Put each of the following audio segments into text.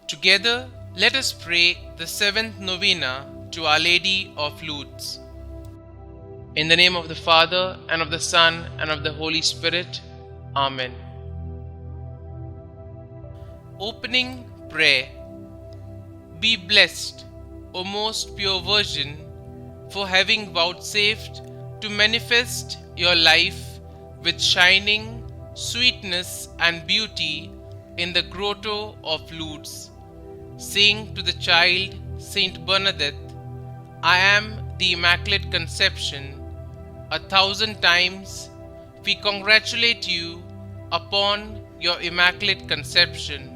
Together, let us pray the seventh novena to Our Lady of Lourdes. In the name of the Father, and of the Son, and of the Holy Spirit. Amen. Opening prayer. Be blessed, O most pure Virgin, for having vouchsafed to manifest your life with shining sweetness and beauty in the grotto of Lourdes, saying to the child Saint Bernadette, I am the Immaculate Conception. 1,000 times we congratulate you upon your Immaculate Conception.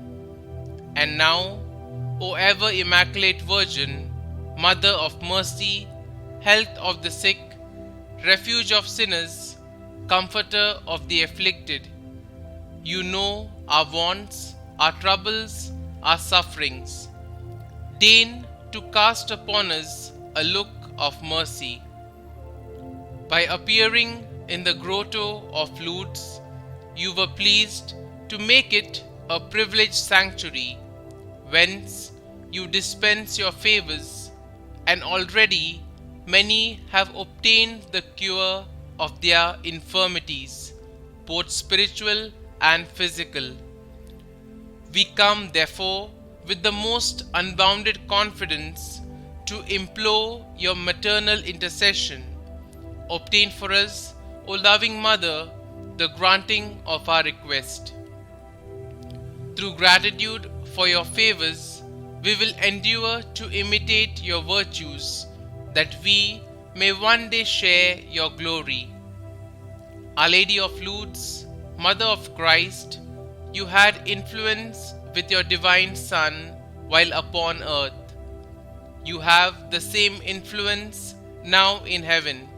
And now, O ever Immaculate Virgin, Mother of Mercy, Health of the sick, Refuge of sinners, Comforter of the afflicted, you know our wants, our troubles, our sufferings. Deign to cast upon us a look of mercy. By appearing in the grotto of Lourdes, you were pleased to make it a privileged sanctuary, whence you dispense your favors, and already many have obtained the cure of their infirmities, both spiritual and physical. We come, therefore, with the most unbounded confidence to implore your maternal intercession. Obtain for us, O loving Mother, the granting of our request. Through gratitude for your favors, we will endure to imitate your virtues, that we may one day share your glory. Our Lady of Lourdes, Mother of Christ, you had influence with your divine Son while upon earth. You have the same influence now in heaven.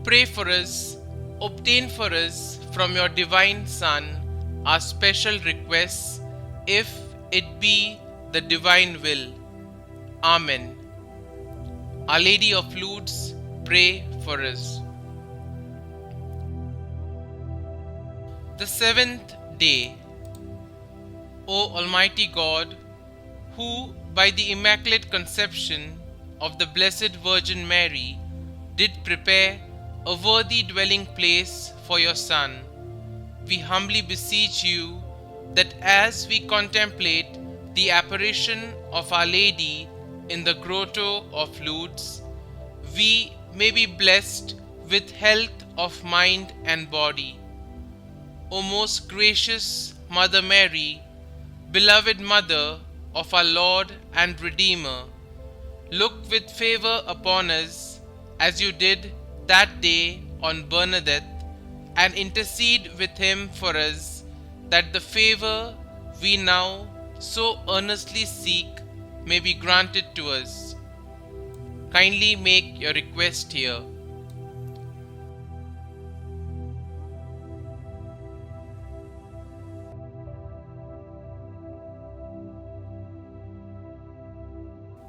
Pray for us, obtain for us from your divine Son our special requests, if it be the divine will. Amen. Our Lady of Lourdes, pray for us. The seventh day. O Almighty God, who by the Immaculate Conception of the Blessed Virgin Mary did prepare a worthy dwelling place for your Son, we humbly beseech you that as we contemplate the apparition of Our Lady in the grotto of Lourdes, we may be blessed with health of mind and body. O most gracious Mother Mary, beloved Mother of our Lord and Redeemer, look with favor upon us as you did that day on Bernadette, and intercede with him for us, that the favor we now so earnestly seek may be granted to us. Kindly make your request here.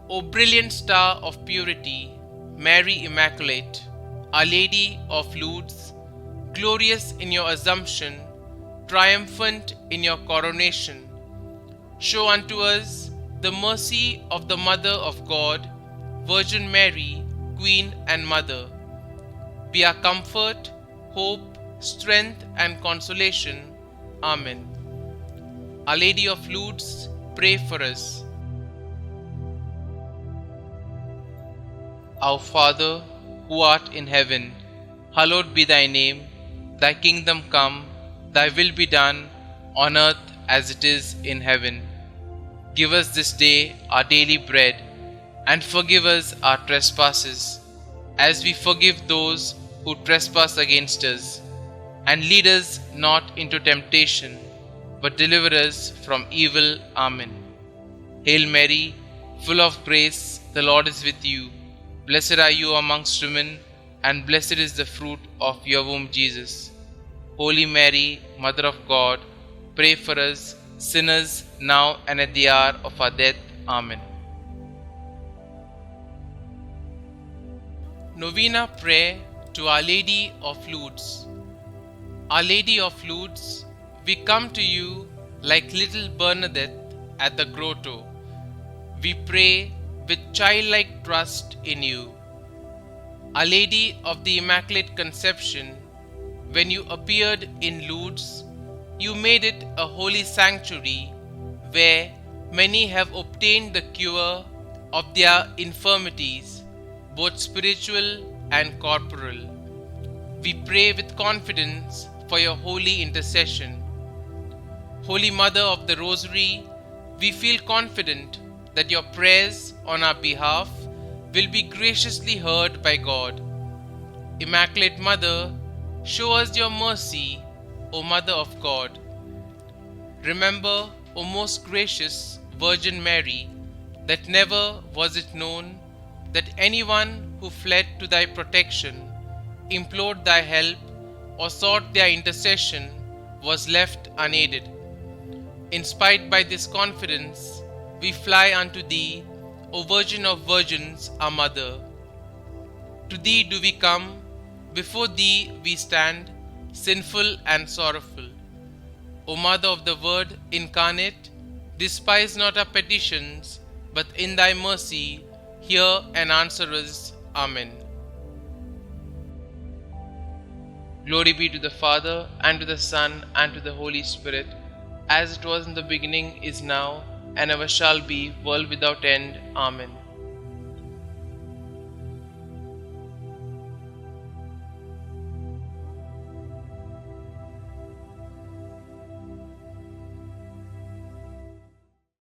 O brilliant star of purity, Mary Immaculate, Our Lady of Lourdes, glorious in your Assumption, triumphant in your coronation, show unto us the mercy of the Mother of God, Virgin Mary, Queen and Mother. Be our comfort, hope, strength and consolation. Amen. Our Lady of Lourdes, pray for us. Our Father, who art in heaven, hallowed be thy name. Thy kingdom come, thy will be done, on earth as it is in heaven. Give us this day our daily bread, and forgive us our trespasses, as we forgive those who trespass against us. And lead us not into temptation, but deliver us from evil. Amen. Hail Mary, full of grace, the Lord is with you. Blessed are you amongst women, and blessed is the fruit of your womb, Jesus. Holy Mary, Mother of God, pray for us sinners, now and at the hour of our death. Amen. Novena Prayer to Our Lady of Lourdes. Our Lady of Lourdes, we come to you like little Bernadette, at the grotto, we pray with childlike trust in you. Our Lady of the Immaculate Conception, when you appeared in Lourdes, you made it a holy sanctuary where many have obtained the cure of their infirmities, both spiritual and corporal. We pray with confidence for your holy intercession. Holy Mother of the Rosary, we feel confident that your prayers on our behalf will be graciously heard by God. Immaculate Mother, show us your mercy, O Mother of God. Remember, O most gracious Virgin Mary, that never was it known that anyone who fled to thy protection, implored thy help, or sought their intercession was left unaided. Inspired by this confidence, we fly unto thee, O Virgin of Virgins, our Mother. To thee do we come, before thee we stand, sinful and sorrowful. O Mother of the Word incarnate, despise not our petitions, but in thy mercy hear and answer us. Amen. Glory be to the Father, and to the Son, and to the Holy Spirit, as it was in the beginning, is now, and ever shall be, world without end. Amen.